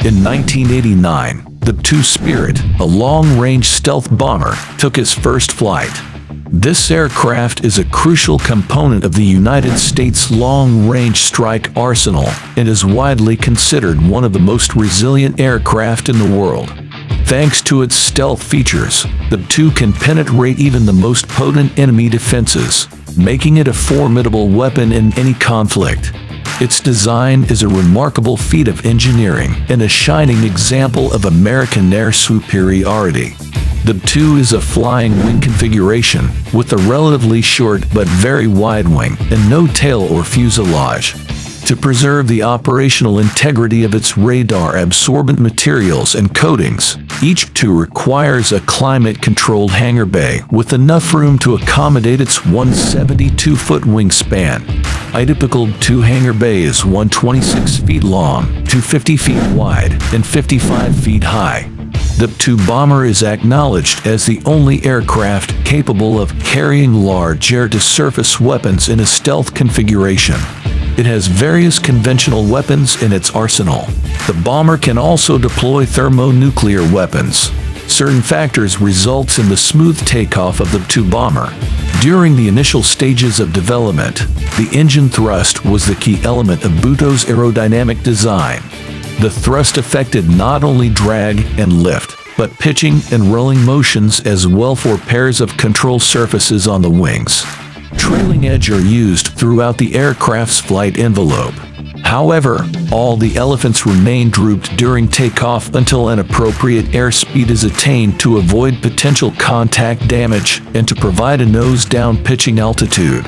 In 1989, the B-52 Spirit, a long-range stealth bomber, took its first flight. This aircraft is a crucial component of the United States long-range strike arsenal and is widely considered one of the most resilient aircraft in the world. Thanks to its stealth features, the B-52 can penetrate even the most potent enemy defenses, making it a formidable weapon in any conflict. Its design is a remarkable feat of engineering and a shining example of American air superiority. The B-52 is a flying wing configuration with a relatively short but very wide wing and no tail or fuselage. To preserve the operational integrity of its radar-absorbent materials and coatings, each B-52 requires a climate-controlled hangar bay with enough room to accommodate its 172-foot wingspan. A typical B-52 hangar bay is 126 feet long, 250 feet wide, and 55 feet high. The B-52 bomber is acknowledged as the only aircraft capable of carrying large air-to-surface weapons in a stealth configuration. It has various conventional weapons in its arsenal. The bomber can also deploy thermonuclear weapons. Certain factors results in the smooth takeoff of the B-52 bomber. During the initial stages of development, the engine thrust was the key element of B-52's aerodynamic design. The thrust affected not only drag and lift, but pitching and rolling motions as well for pairs of control surfaces on the wings. Trailing edge are used throughout the aircraft's flight envelope. However, all the elephants remain drooped during takeoff until an appropriate airspeed is attained to avoid potential contact damage and to provide a nose-down pitching altitude.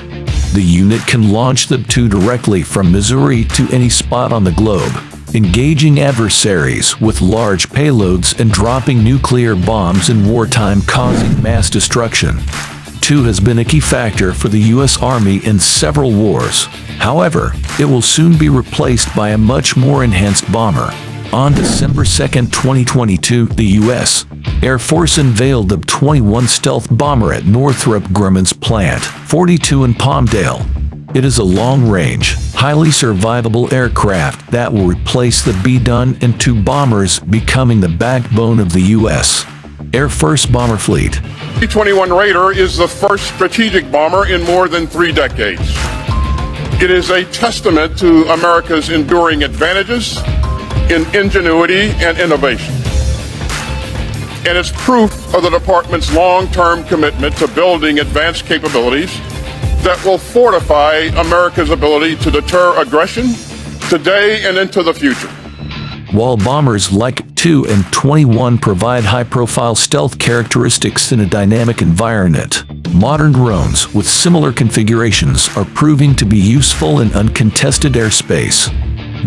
The unit can launch the B-52 directly from Missouri to any spot on the globe, engaging adversaries with large payloads and dropping nuclear bombs in wartime, causing mass destruction. B-52 has been a key factor for the U.S. Army in several wars. However, it will soon be replaced by a much more enhanced bomber. On December 2, 2022, the U.S. Air Force unveiled the B-21 stealth bomber at Northrop Grumman's Plant 42 in Palmdale. It is a long-range, highly survivable aircraft that will replace the B-22 bombers, becoming the backbone of the U.S. Air Force bomber fleet. B-21 Raider is the first strategic bomber in more than 3 decades. It is a testament to America's enduring advantages in ingenuity and innovation. And it's proof of the department's long-term commitment to building advanced capabilities that will fortify America's ability to deter aggression today and into the future. While bombers like B-52 and B-21 provide high-profile stealth characteristics in a dynamic environment, modern drones with similar configurations are proving to be useful in uncontested airspace.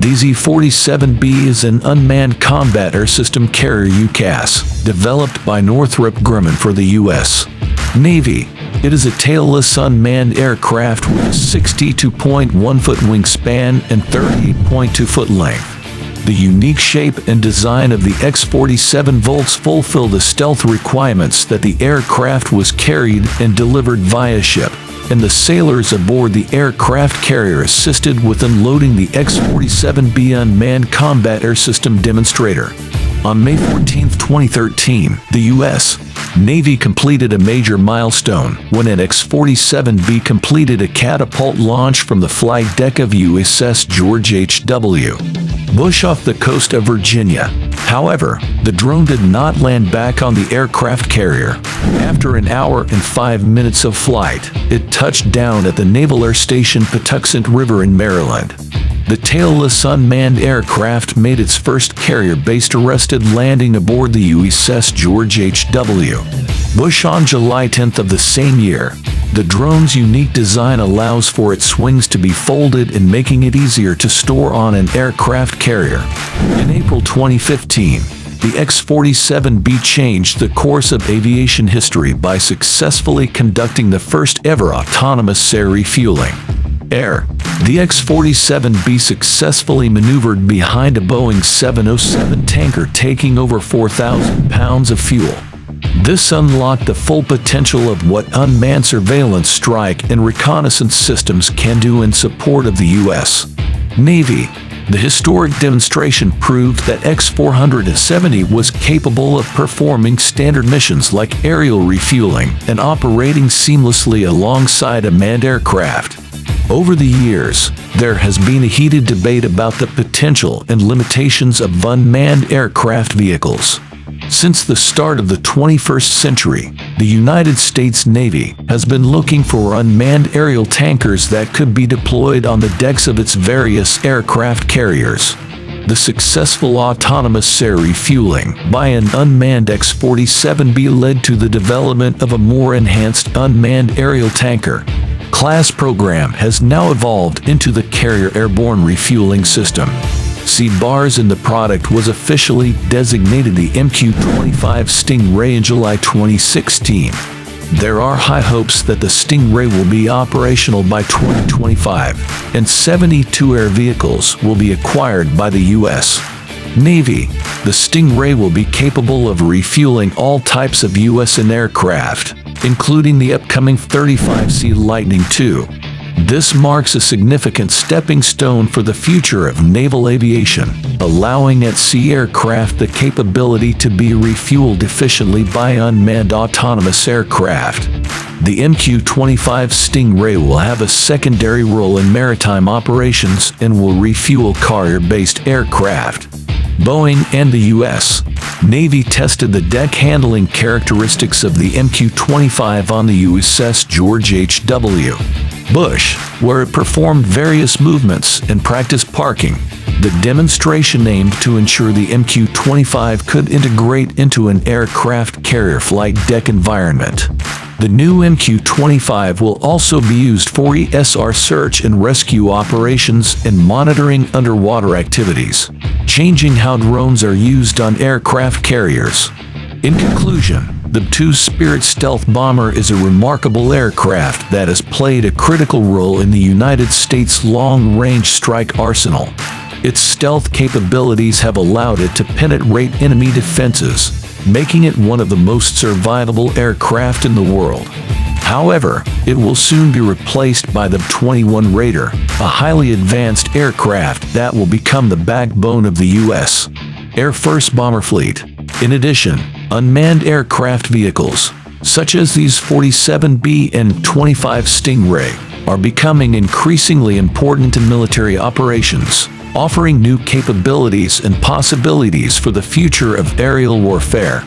The Z-47B is an unmanned combat air system carrier UCAS, developed by Northrop Grumman for the U.S. Navy. It is a tailless unmanned aircraft with a 62.1-foot wingspan and 38.2-foot length. The unique shape and design of the X-47 Volts fulfill the stealth requirements that the aircraft was carried and delivered via ship, and the sailors aboard the aircraft carrier assisted with unloading the X-47B unmanned combat air system demonstrator. On May 14, 2013, the U.S. Navy completed a major milestone when an X-47B completed a catapult launch from the flight deck of USS George H.W. Bush off the coast of Virginia. However, the drone did not land back on the aircraft carrier. After an hour and 5 minutes of flight, it touched down at the Naval Air Station Patuxent River in Maryland. The tailless unmanned aircraft made its first carrier-based arrested landing aboard the USS George H.W. Bush on July 10th of the same year. The drone's unique design allows for its wings to be folded and making it easier to store on an aircraft carrier. In April 2015, the X-47B changed the course of aviation history by successfully conducting the first ever autonomous air refueling. The X-47B successfully maneuvered behind a Boeing 707 tanker, taking over 4,000 pounds of fuel. This unlocked the full potential of what unmanned surveillance, strike, and reconnaissance systems can do in support of the U.S. Navy. The historic demonstration proved that X-470 was capable of performing standard missions like aerial refueling and operating seamlessly alongside a manned aircraft. Over the years, there has been a heated debate about the potential and limitations of unmanned aircraft vehicles. Since the start of the 21st century, the United States Navy has been looking for unmanned aerial tankers that could be deployed on the decks of its various aircraft carriers. The successful autonomous air refueling by an unmanned X-47B led to the development of a more enhanced unmanned aerial tanker class program has now evolved into the Carrier Airborne Refueling System. C-BARS in the product was officially designated the MQ-25 Stingray in July 2016. There are high hopes that the Stingray will be operational by 2025, and 72 air vehicles will be acquired by the U.S. Navy. The Stingray will be capable of refueling all types of U.S. aircraft, including the upcoming 35C Lightning II. This marks a significant stepping stone for the future of naval aviation, allowing at-sea aircraft the capability to be refueled efficiently by unmanned autonomous aircraft. The MQ-25 Stingray will have a secondary role in maritime operations and will refuel carrier-based aircraft. Boeing and the U.S. Navy tested the deck handling characteristics of the MQ-25 on the USS George H.W. Bush, where it performed various movements and practiced parking. The demonstration aimed to ensure the MQ-25 could integrate into an aircraft carrier flight deck environment. The new MQ-25 will also be used for ESR search and rescue operations and monitoring underwater activities, changing how drones are used on aircraft carriers. In conclusion, the Two-Spirit stealth bomber is a remarkable aircraft that has played a critical role in the United States long-range strike arsenal. Its stealth capabilities have allowed it to penetrate enemy defenses, making it one of the most survivable aircraft in the world. However, it will soon be replaced by the B-21 Raider, a highly advanced aircraft that will become the backbone of the U.S. Air Force bomber fleet. In addition, unmanned aircraft vehicles, such as these 47B and 25 Stingray, are becoming increasingly important in military operations, offering new capabilities and possibilities for the future of aerial warfare.